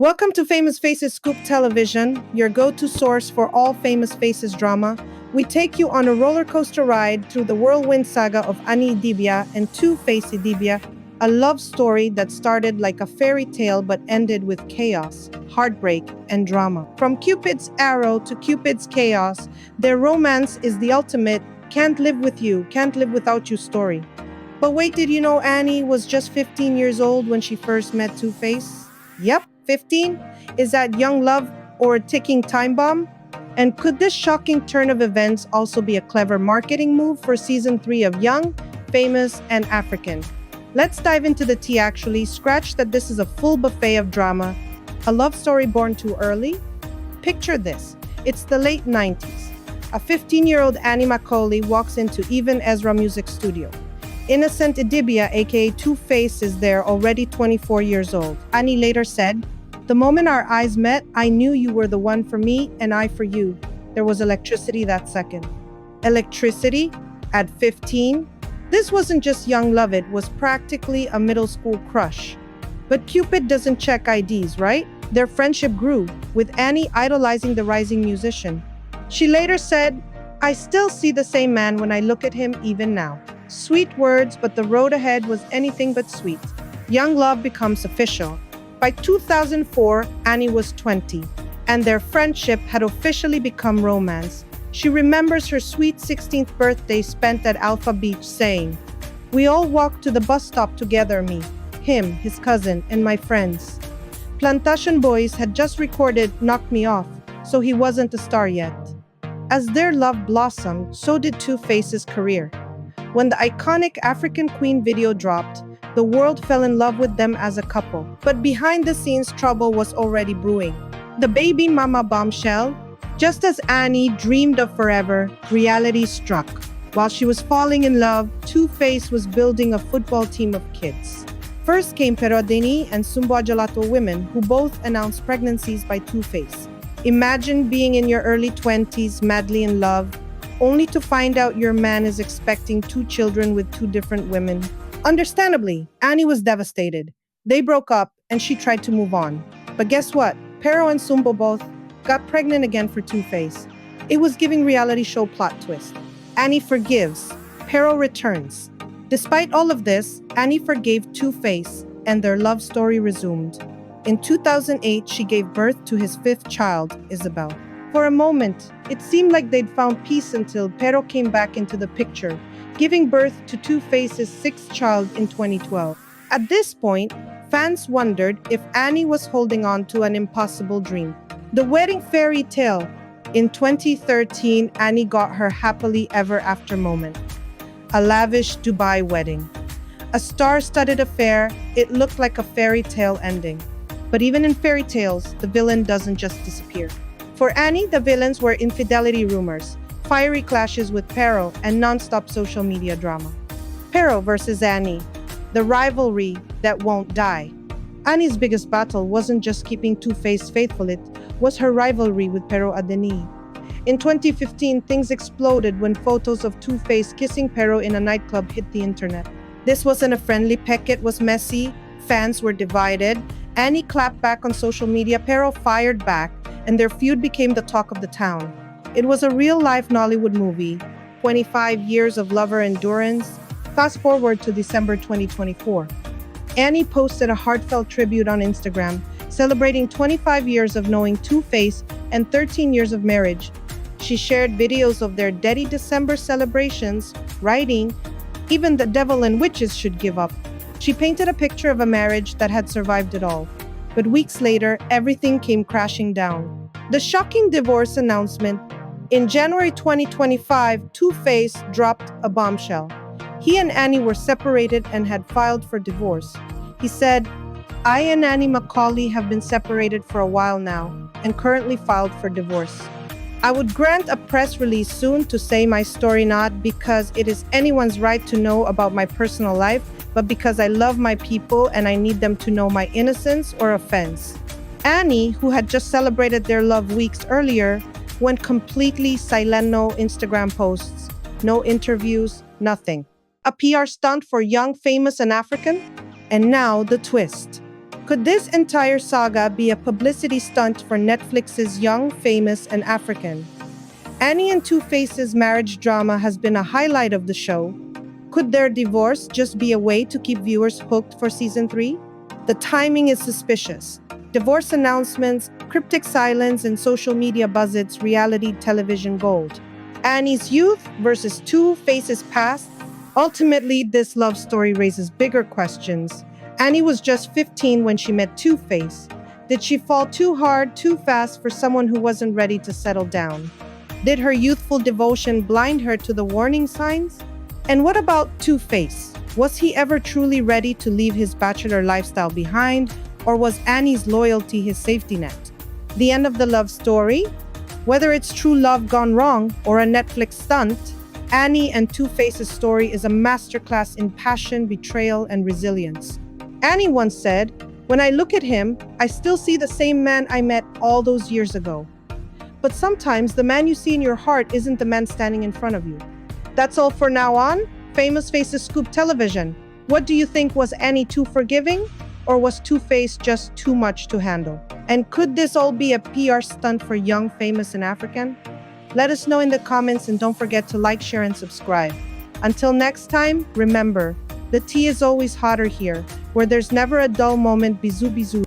Welcome to Famous Faces Scoop Television, your go-to source for all Famous Faces drama. We take you on a roller coaster ride through the whirlwind saga of Idibia and Two-Face Idibia, a love story that started like a fairy tale but ended with chaos, heartbreak, and drama. From Cupid's arrow to Cupid's chaos, their romance is the ultimate can't live with you, can't live without you story. But wait, did you know Annie was just 15 years old when she first met Two-Face? Yep, 15? Is that young love or a ticking time bomb? And could this shocking turn of events also be a clever marketing move for season 3 of Young, Famous, and African? Let's dive into the tea actually. Scratch that this is a full buffet of drama. A love story born too early? Picture this. It's the late 90s. A 15-year-old Annie Macaulay walks into Even Ezra Music Studio. Innocent Idibia, aka Two-Face, is there, already 24 years old. Annie later said, "The moment our eyes met, I knew you were the one for me and I for you. There was electricity that second." Electricity? At 15? This wasn't just young love, it was practically a middle school crush. But Cupid doesn't check IDs, right? Their friendship grew, with Annie idolizing the rising musician. She later said, "I still see the same man when I look at him even now." Sweet words, but the road ahead was anything but sweet. Young love becomes official. By 2004, Annie was 20, and their friendship had officially become romance. She remembers her sweet 16th birthday spent at Alpha Beach saying, "We all walked to the bus stop together, me, him, his cousin, and my friends." Plantation Boys had just recorded Knock Me Off, so he wasn't a star yet. As their love blossomed, so did Two-Face's career. When the iconic African Queen video dropped, the world fell in love with them as a couple. But behind the scenes, trouble was already brewing. The baby mama bombshell? Just as Annie dreamed of forever, reality struck. While she was falling in love, Two-Face was building a football team of kids. First came Pero Adeni and Sumbo Gelato women, who both announced pregnancies by Two-Face. Imagine being in your early 20s, madly in love, only to find out your man is expecting 2 children with 2 different women. Understandably, Annie was devastated. They broke up and she tried to move on. But guess what? Pero and Sumbo both got pregnant again for Two-Face. It was giving reality show plot twist. Annie forgives. Pero returns. Despite all of this, Annie forgave Two-Face and their love story resumed. In 2008, she gave birth to his 5th child, Isabel. For a moment, it seemed like they'd found peace until Pero came back into the picture, giving birth to Two-Face's 6th child in 2012. At this point, fans wondered if Annie was holding on to an impossible dream. The wedding fairy tale. In 2013, Annie got her happily ever after moment. A lavish Dubai wedding. A star-studded affair, it looked like a fairy tale ending. But even in fairy tales, the villain doesn't just disappear. For Annie, the villains were infidelity rumors, fiery clashes with Pero, and non-stop social media drama. Pero versus Annie, the rivalry that won't die. Annie's biggest battle wasn't just keeping Two-Face faithful, it was her rivalry with Pero Adeni. In 2015, things exploded when photos of Two-Face kissing Pero in a nightclub hit the internet. This wasn't a friendly peck, it was messy, fans were divided, Annie clapped back on social media, Pero fired back, and their feud became the talk of the town. It was a real-life Nollywood movie, 25 years of lover endurance. Fast forward to December 2024. Annie posted a heartfelt tribute on Instagram, celebrating 25 years of knowing Two-Face and 13 years of marriage. She shared videos of their Daddy December celebrations, writing, "Even the devil and witches should give up." She painted a picture of a marriage that had survived it all. But weeks later, everything came crashing down. The shocking divorce announcement. In January 2025, Two-Face dropped a bombshell. He and Annie were separated and had filed for divorce. He said, "I and Annie Macaulay have been separated for a while now and currently filed for divorce. I would grant a press release soon to say my story, not because it is anyone's right to know about my personal life, but because I love my people and I need them to know my innocence or offense." Annie, who had just celebrated their love weeks earlier, went completely silent. No Instagram posts, no interviews, nothing. A PR stunt for Young, Famous, and African? And now the twist. Could this entire saga be a publicity stunt for Netflix's Young, Famous, and African? Annie and Two-Face's marriage drama has been a highlight of the show. Could their divorce just be a way to keep viewers hooked for season 3? The timing is suspicious. Divorce announcements, cryptic silence, and social media buzz it's reality television gold. Annie's youth versus Two-Face's past. Ultimately, this love story raises bigger questions. Annie was just 15 when she met Two-Face. Did she fall too hard, too fast for someone who wasn't ready to settle down? Did her youthful devotion blind her to the warning signs? And what about Two-Face? Was he ever truly ready to leave his bachelor lifestyle behind, or was Annie's loyalty his safety net? The end of the love story? Whether it's true love gone wrong or a Netflix stunt, Annie and Two-Face's story is a masterclass in passion, betrayal, and resilience. Annie once said, "When I look at him, I still see the same man I met all those years ago." But sometimes the man you see in your heart isn't the man standing in front of you. That's all for now on Famous Faces Scoop Television. What do you think? Was Annie too forgiving? Or was Two-Face just too much to handle? And could this all be a PR stunt for Young, Famous, and African? Let us know in the comments, and don't forget to like, share, and subscribe. Until next time, remember, the tea is always hotter here, where there's never a dull moment. Bisous bisous.